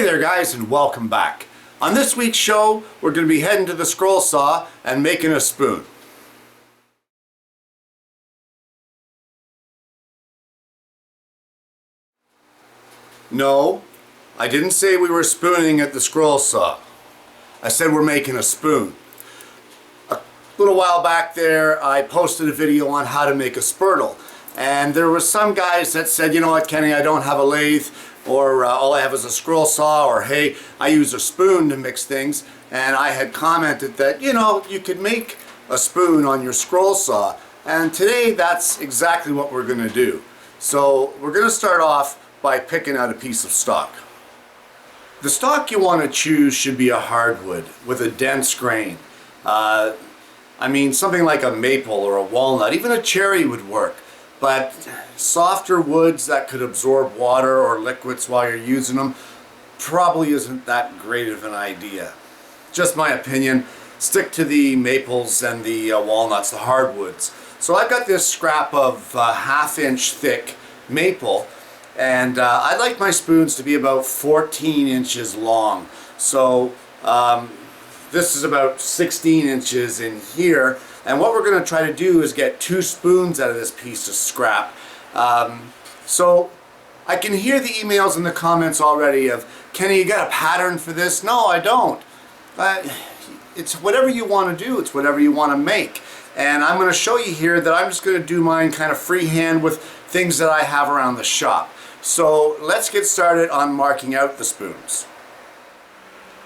there guys, and welcome back. On this week's show, we're going to be heading to the scroll saw and making a spoon. No, I didn't say we were spooning at the scroll saw. I said we're making a spoon. A little while back there, I posted a video on how to make a spurtle. And there were some guys that said, you know what, Kenny, I don't have a lathe, or all I have is a scroll saw, or hey, I use a spoon to mix things. And I had commented that, you know, you could make a spoon on your scroll saw. And today, that's exactly what we're going to do. So we're going to start off by picking out a piece of stock. The stock you want to choose should be a hardwood with a dense grain. I mean, something like a maple or a walnut, even a cherry would work. But softer woods that could absorb water or liquids while you're using them probably isn't that great of an idea. Just my opinion. Stick to the maples and the walnuts, the hardwoods. So I've got this scrap of half-inch thick maple, and I like my spoons to be about 14 inches long. So this is about 16 inches in here. And what we're going to try to do is get 2 spoons out of this piece of scrap. So I can hear the emails in the comments already of, Kenny, you got a pattern for this? No, I don't. It's whatever you want to do. It's whatever you want to make. And I'm going to show you here that I'm just going to do mine kind of freehand with things that I have around the shop. So let's get started on marking out the spoons.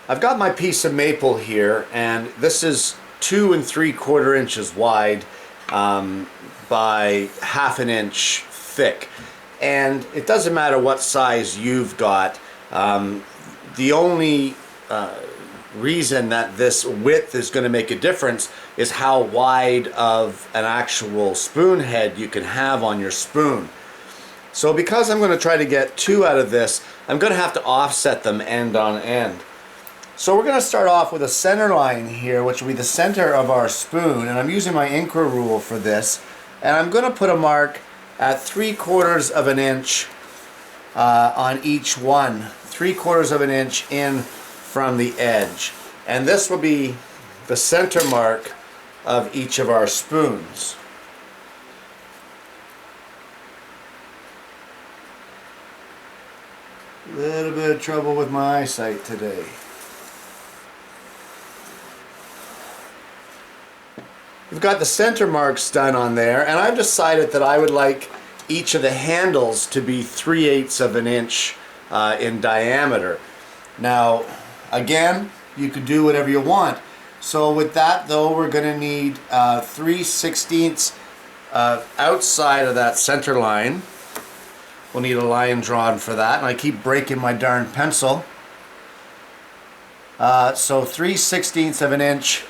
I've got my piece of maple here, and this is 2 3/4 inches wide by 1/2 inch thick, and it doesn't matter what size you've got. The only reason that this width is going to make a difference is how wide of an actual spoon head you can have on your spoon. So because I'm going to try to get 2 out of this, I'm going to have to offset them end on end. So we're going to start off with a center line here, which will be the center of our spoon, and I'm using my Incra rule for this, and I'm going to put a mark at 3/4 of an inch on each one, 3/4 of an inch in from the edge, and this will be the center mark of each of our spoons. A little bit of trouble with my eyesight today. We've got the center marks done on there, and I've decided that I would like each of the handles to be 3/8 of an inch in diameter. Now, again, you could do whatever you want. So with that though, we're going to need 3/16 outside of that center line. We'll need a line drawn for that, and I keep breaking my darn pencil. So 3/16 of an inch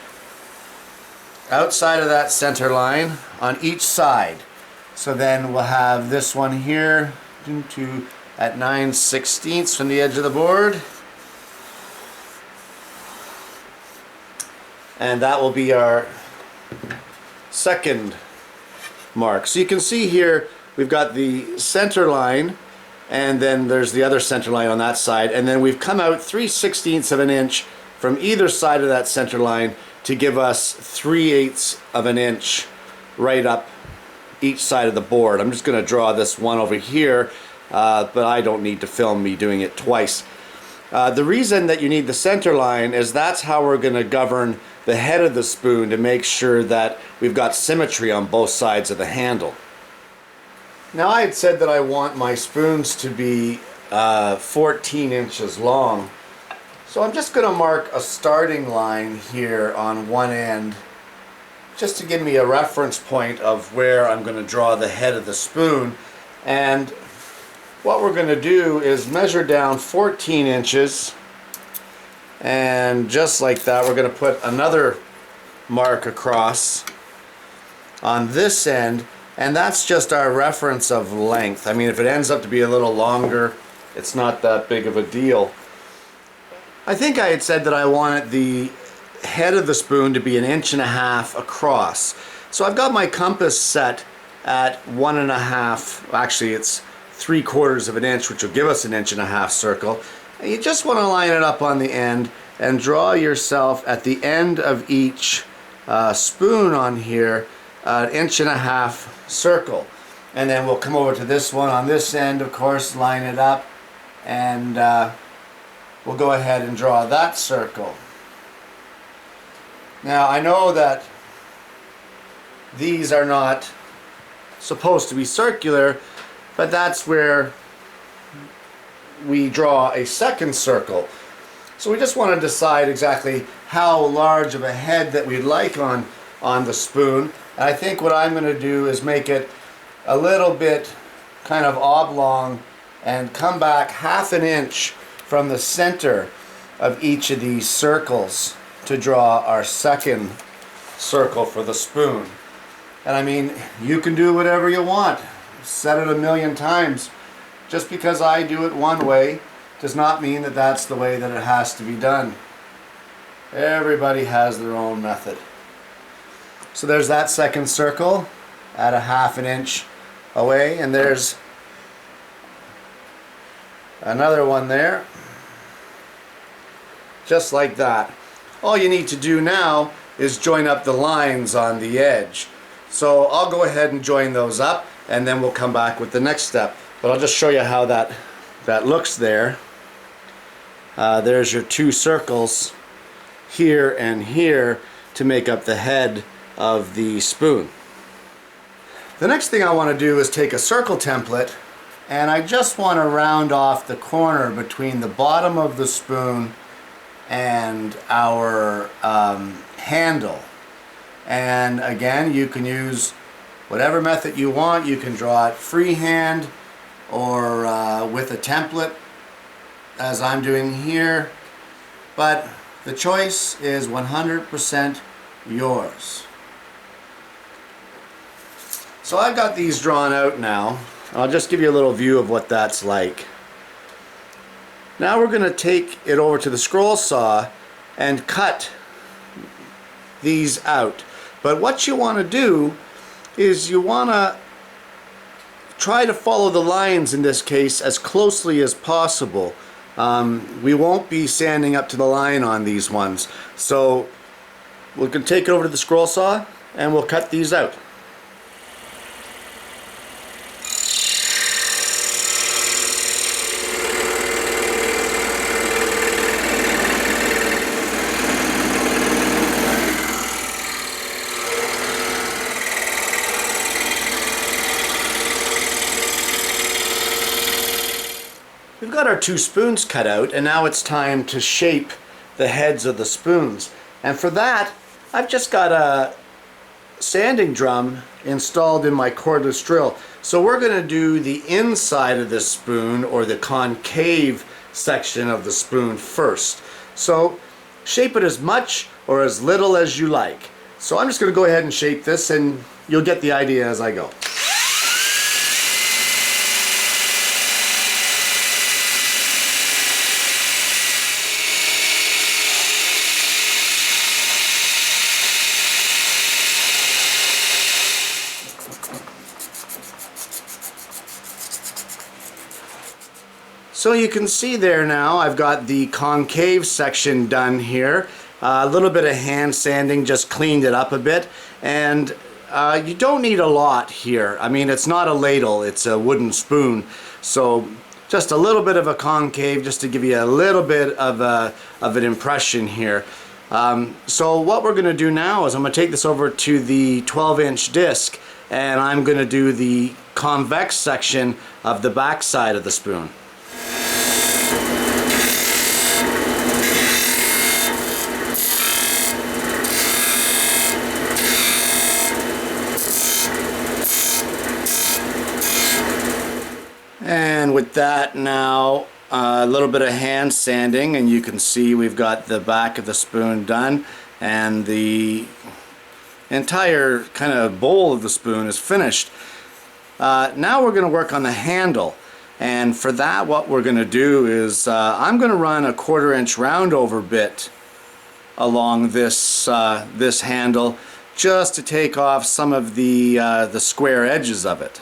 outside of that center line on each side. So then we'll have this one here at 9/16 from the edge of the board. And that will be our second mark. So you can see here we've got the center line, and then there's the other center line on that side, and then we've come out 3/16 of an inch from either side of that center line to give us 3/8 of an inch right up each side of the board. I'm just going to draw this one over here, but I don't need to film me doing it twice. The reason that you need the center line is that's how we're going to govern the head of the spoon to make sure that we've got symmetry on both sides of the handle. Now, I had said that I want my spoons to be 14 inches long. So I'm just going to mark a starting line here on one end just to give me a reference point of where I'm going to draw the head of the spoon. And what we're going to do is measure down 14 inches, and just like that we're going to put another mark across on this end, and that's just our reference of length. I mean, if it ends up to be a little longer, it's not that big of a deal. I think I had said that I wanted the head of the spoon to be 1.5 inches across. So I've got my compass set at 1.5, actually it's 3/4 of an inch, which will give us 1.5 inch circle. And you just want to line it up on the end and draw yourself at the end of each spoon on here an 1.5 inch circle. And then we'll come over to this one on this end, of course, line it up, and we'll go ahead and draw that circle. Now I know that these are not supposed to be circular, but that's where we draw a second circle. So we just want to decide exactly how large of a head that we'd like on the spoon. And I think what I'm going to do is make it a little bit kind of oblong and come back 1/2 inch from the center of each of these circles to draw our second circle for the spoon. And I mean, you can do whatever you want. Set it 1,000,000 times. Just because I do it one way does not mean that that's the way that it has to be done. Everybody has their own method. So there's that second circle at 1/2 inch away, and there's another one there, just like that. All you need to do now is join up the lines on the edge. So I'll go ahead and join those up, and then we'll come back with the next step. But I'll just show you how that looks there. There's your 2 circles here and here to make up the head of the spoon. The next thing I want to do is take a circle template, and I just want to round off the corner between the bottom of the spoon and our handle. And again, you can use whatever method you want. You can draw it freehand or with a template, as I'm doing here, but the choice is 100% yours. So I've got these drawn out now. I'll just give you a little view of what that's like. Now we're going to take it over to the scroll saw and cut these out. But what you want to do is you want to try to follow the lines in this case as closely as possible. We won't be sanding up to the line on these ones. So we're going to take it over to the scroll saw and we'll cut these out. We've got our 2 spoons cut out, and now it's time to shape the heads of the spoons. And for that, I've just got a sanding drum installed in my cordless drill. So we're going to do the inside of this spoon, or the concave section of the spoon first. So shape it as much or as little as you like. So I'm just going to go ahead and shape this, and you'll get the idea as I go. So you can see there now I've got the concave section done here. A little bit of hand sanding just cleaned it up a bit, and you don't need a lot here. I mean, it's not a ladle, it's a wooden spoon. So just a little bit of a concave just to give you a little bit of an impression here. So what we're going to do now is I'm going to take this over to the 12-inch disc, and I'm going to do the convex section of the back side of the spoon. And with that now, a little bit of hand sanding, and you can see we've got the back of the spoon done, and the entire kind of bowl of the spoon is finished. Now we're going to work on the handle, and for that what we're going to do is I'm going to run a 1/4 inch round over bit along this this handle, just to take off some of the square edges of it.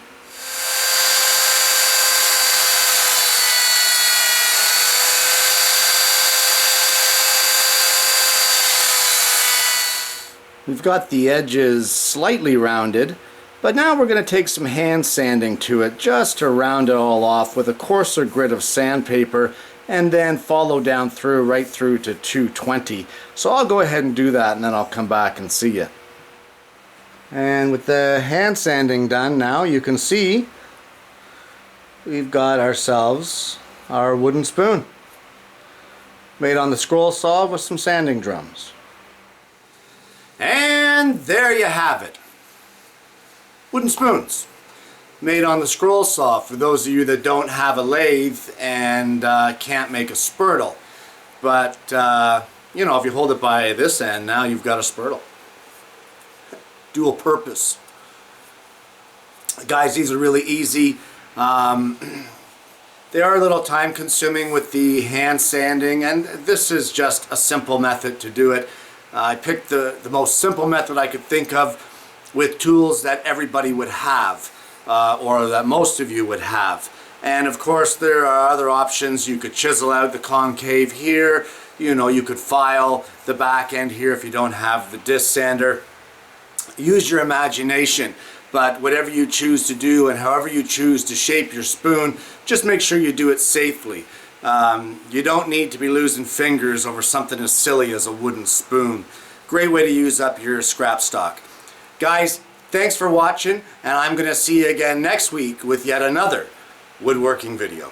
We've got the edges slightly rounded, but now we're going to take some hand sanding to it just to round it all off with a coarser grit of sandpaper, and then follow down through right through to 220. So I'll go ahead and do that, and then I'll come back and see you. And with the hand sanding done now, you can see we've got ourselves our wooden spoon made on the scroll saw with some sanding drums. And there you have it. Wooden spoons made on the scroll saw for those of you that don't have a lathe and can't make a spurtle. But you know, if you hold it by this end, now you've got a spurtle. Dual purpose. Guys, these are really easy. They are a little time consuming with the hand sanding, and this is just a simple method to do it. I picked the most simple method I could think of with tools that everybody would have, or that most of you would have. And of course there are other options. You could chisel out the concave here, you know, you could file the back end here if you don't have the disc sander. Use your imagination, but whatever you choose to do and however you choose to shape your spoon, just make sure you do it safely. You don't need to be losing fingers over something as silly as a wooden spoon. Great way to use up your scrap stock. Guys, thanks for watching, and I'm going to see you again next week with yet another woodworking video.